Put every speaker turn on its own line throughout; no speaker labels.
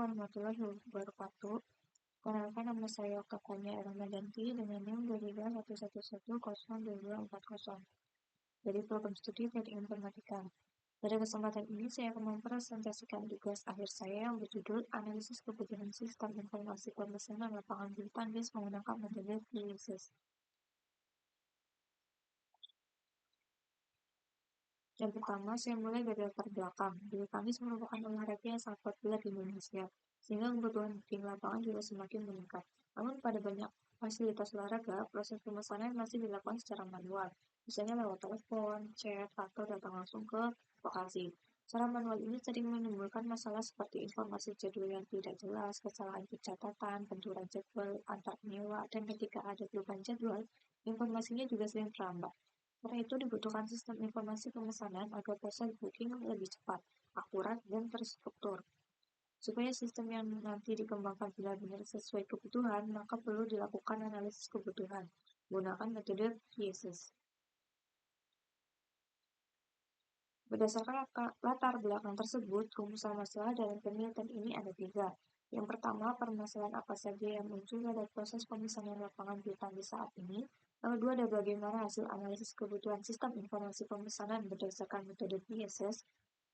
warahmatullahi wabarakatuh. Perkenalkan nama saya Kakaknya Ramadanti dengan NIM 23111022240 dari program studi Teknik Informatika. Pada kesempatan ini saya akan mempresentasikan tugas akhir saya yang berjudul Analisis Kebutuhan Sistem Informasi Pemesanan Lapangan Bulu Tangkis menggunakan metode PISS. Yang pertama, saya mulai dari latar belakang. Bulu tangkis merupakan olahraga yang sangat populer di Indonesia, sehingga kebutuhan booking lapangan juga semakin meningkat. Namun pada banyak fasilitas olahraga, proses pemesanan masih dilakukan secara manual, misalnya lewat telepon, chat, atau datang langsung ke lokasi. Cara manual ini sering menimbulkan masalah seperti informasi jadwal yang tidak jelas, kesalahan pencatatan, benturan jadwal antar penyewa, dan ketika ada perubahan jadwal, informasinya juga sering terlambat. Karena itu dibutuhkan sistem informasi pemesanan agar proses booking lebih cepat, akurat, dan terstruktur. Supaya sistem yang nanti dikembangkan benar-benar sesuai kebutuhan, maka perlu dilakukan analisis kebutuhan menggunakan metode PISS. Berdasarkan latar belakang tersebut, rumusan masalah dalam penelitian ini ada 3. Yang pertama, permasalahan apa saja yang muncul pada proses pemesanan lapangan bulu tangkis saat ini. Yang kedua, ada bagaimana hasil analisis kebutuhan sistem informasi pemesanan berdasarkan metode PISS.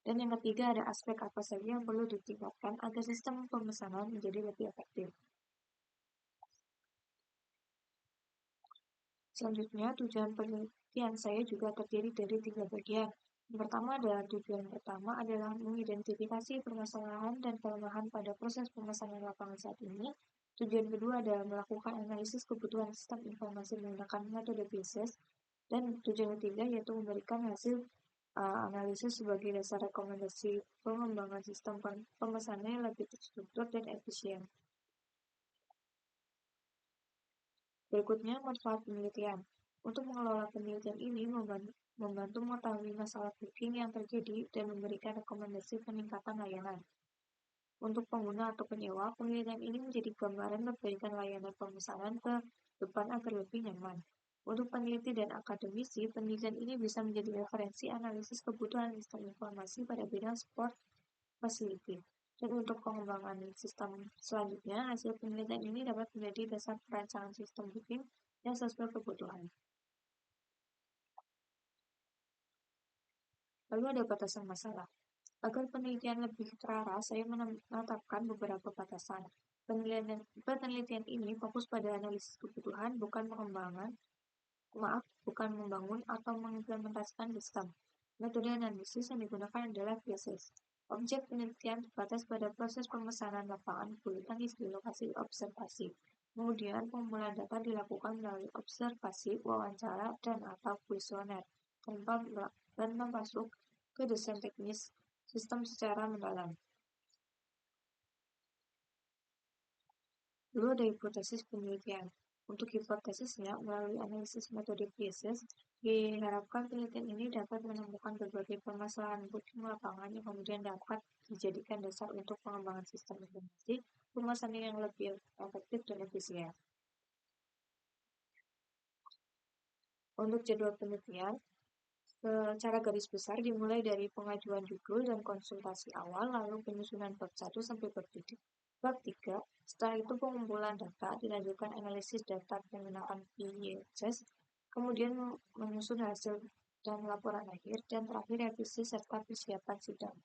Dan yang ketiga, ada aspek apa saja yang perlu ditingkatkan agar sistem pemesanan menjadi lebih efektif. Selanjutnya, tujuan penelitian saya juga terdiri dari 3 bagian. Yang pertama adalah tujuan pertama adalah mengidentifikasi permasalahan dan kelemahan pada proses pemesanan lapangan saat ini. Tujuan kedua adalah melakukan analisis kebutuhan sistem informasi menggunakan metode PISS. Dan tujuan ketiga yaitu memberikan hasil analisis sebagai dasar rekomendasi pengembangan sistem pemesanan yang lebih terstruktur dan efisien. Berikutnya, manfaat penelitian. Untuk mengelola penelitian ini membantu mengetahui masalah booking yang terjadi dan memberikan rekomendasi peningkatan layanan. Untuk pengguna atau penyewa, penelitian ini menjadi gambaran perbaikan layanan pemesanan ke depan agar lebih nyaman. Untuk peneliti dan akademisi, penelitian ini bisa menjadi referensi analisis kebutuhan sistem informasi pada bidang sport facility. Dan untuk pengembangan sistem selanjutnya, hasil penelitian ini dapat menjadi dasar perancangan sistem booking yang sesuai kebutuhan. Lalu ada batasan masalah. Agar penelitian lebih terarah, saya menetapkan beberapa batasan. Penelitian ini fokus pada analisis kebutuhan, bukan membangun atau mengimplementasikan sistem. Metode analisis yang digunakan adalah PISS. Objek penelitian terbatas pada proses pemesanan lapangan bulu tangkis di lokasi observasi. Kemudian pengumpulan data dilakukan melalui observasi, wawancara, dan atau kuesioner tanpa masuk ke desain teknis sistem secara mendalam. Lalu ada hipotesis penelitian. Untuk hipotesisnya, melalui analisis metode PISS, diharapkan penelitian ini dapat menemukan berbagai permasalahan booking lapangan yang kemudian dapat dijadikan dasar untuk pengembangan sistem informasi pemesanan yang lebih efektif dan efisien. Untuk jadwal penelitian, secara garis besar dimulai dari pengajuan judul dan konsultasi awal, lalu penyusunan bab 1 sampai bab 3. Setelah itu pengumpulan data, dilanjutkan analisis data menggunakan PISS, kemudian menyusun hasil dan laporan akhir, dan terakhir revisi serta persiapan sidang.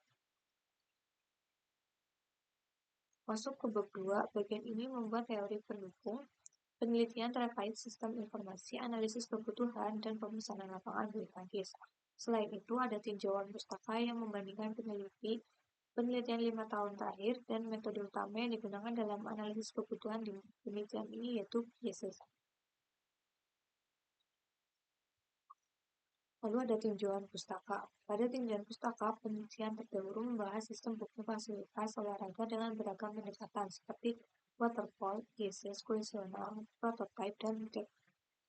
Masuk ke bab 2, bagian ini membuat teori pendukung penelitian terkait sistem informasi, analisis kebutuhan, dan pemesanan lapangan bulu tangkis. Selain itu, ada tinjauan pustaka yang membandingkan penelitian 5 tahun terakhir dan metode utama yang digunakan dalam analisis kebutuhan di penelitian ini yaitu PISS. Lalu ada tinjauan pustaka. Pada tinjauan pustaka, penelitian terdahulu membahas sistem booking fasilitas olahraga dengan beragam pendekatan seperti waterfall, PISS, kuesioner, prototype, dan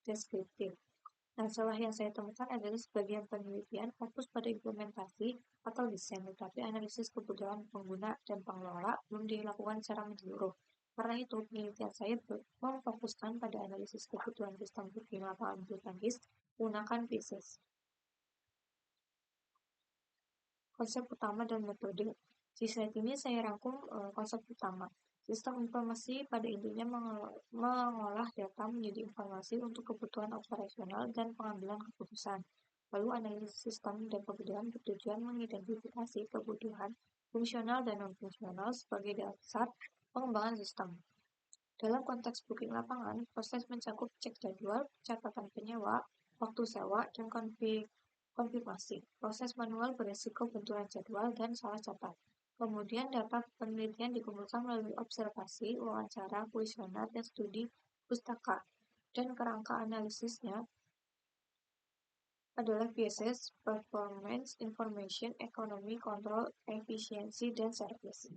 deskriptif. Nah, celah yang saya temukan adalah sebagian penelitian fokus pada implementasi atau desain, tetapi analisis kebutuhan pengguna dan pengelola belum dilakukan secara menyeluruh. Karena itu, penelitian saya memfokuskan pada analisis kebutuhan sistem booking lapangan bulu tangkis menggunakan PISS. Konsep utama dan metode. Di slide ini saya rangkum konsep utama. Sistem informasi pada intinya mengolah data menjadi informasi untuk kebutuhan operasional dan pengambilan keputusan. Lalu analisis sistem dan kebutuhan bertujuan mengidentifikasi kebutuhan fungsional dan non-fungsional sebagai dasar pengembangan sistem. Dalam konteks booking lapangan, proses mencakup cek jadwal, catatan penyewa, waktu sewa, dan konfirmasi. Proses manual beresiko benturan jadwal dan salah catat. Kemudian data penelitian dikumpulkan melalui observasi, wawancara, kuesioner, dan studi pustaka. Dan kerangka analisisnya adalah PSS, Performance, Information, Economy, Control, Efisiensi, dan Service.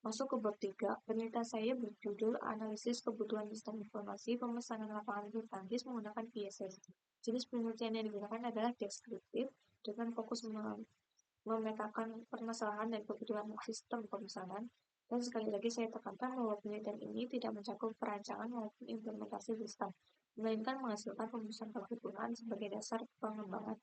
Masuk ke bab 3, penelitian saya berjudul Analisis Kebutuhan Sistem Informasi Pemesanan Lapangan Bulu Tangkis menggunakan PSS. Jenis penelitian yang digunakan adalah deskriptif dengan fokus memetakan permasalahan dan kebutuhan sistem pemesanan. Dan sekali lagi saya tekankan bahwa penelitian ini tidak mencakup perancangan maupun implementasi sistem, melainkan menghasilkan rumusan kebutuhan sebagai dasar pengembangan.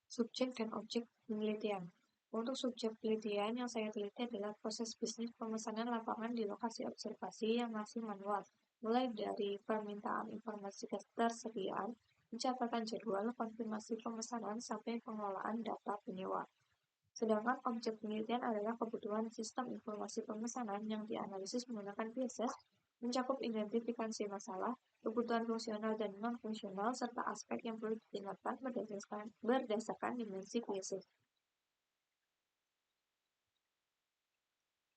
Subjek dan objek penelitian. Untuk subjek penelitian yang saya teliti adalah proses bisnis pemesanan lapangan di lokasi observasi yang masih manual, mulai dari permintaan informasi ketersediaan, pencatatan jadwal, konfirmasi pemesanan, sampai pengelolaan data penyewa. Sedangkan objek penelitian adalah kebutuhan sistem informasi pemesanan yang dianalisis menggunakan PSS, mencakup identifikasi masalah, kebutuhan fungsional dan non-fungsional, serta aspek yang perlu ditingkatkan berdasarkan dimensi PSS.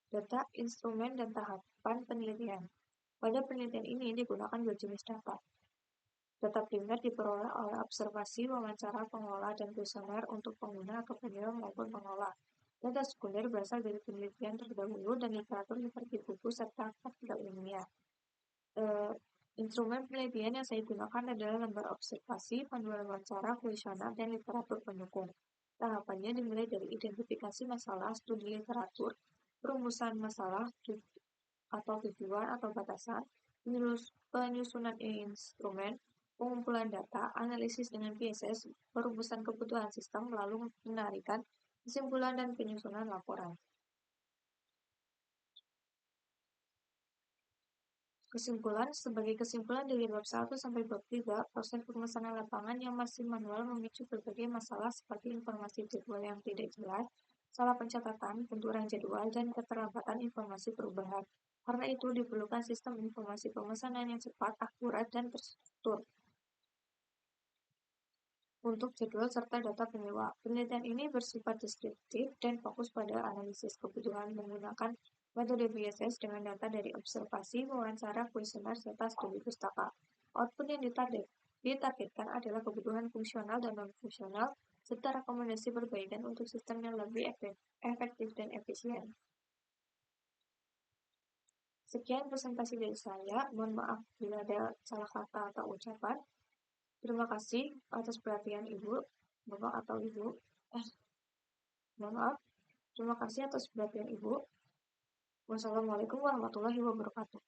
Data, instrumen, dan tahapan penelitian. Pada penelitian ini digunakan dua jenis data. Data primer diperoleh oleh observasi, wawancara, pengolah, dan kuesioner untuk pengguna atau penyewa maupun pengolah. Data sekunder berasal dari penelitian terdahulu dan literatur seperti buku serta artikel ilmiah. Instrumen penelitian yang saya gunakan adalah lembar observasi, panduan wawancara, kuesioner, dan literatur pendukung. Tahapannya dimulai dari identifikasi masalah, studi literatur, perumusan masalah atau tujuan atau batasan, penyusunan instrumen, pengumpulan data, analisis dengan PSS, perumusan kebutuhan sistem, lalu menarikan kesimpulan dan penyusunan laporan. Kesimpulan, sebagai kesimpulan dari bab 1 sampai bab 3, proses pemesanan lapangan yang masih manual memicu berbagai masalah seperti informasi jadwal yang tidak jelas, salah pencatatan, benturan jadwal, dan keterlambatan informasi perubahan. Karena itu diperlukan sistem informasi pemesanan yang cepat, akurat, dan terstruktur. Untuk jadwal serta data penyewa, penelitian ini bersifat deskriptif dan fokus pada analisis kebutuhan menggunakan metode BSS dengan data dari observasi, wawancara, kuesioner, serta studi pustaka. Output yang ditargetkan adalah kebutuhan fungsional dan non-fungsional, serta rekomendasi perbaikan untuk sistem yang lebih efektif dan efisien. Sekian presentasi dari saya. Mohon maaf bila ada salah kata atau ucapan. Terima kasih atas perhatian Ibu, Bapak atau Ibu. Mohon maaf. Terima kasih atas perhatian Ibu. Wassalamualaikum warahmatullahi wabarakatuh.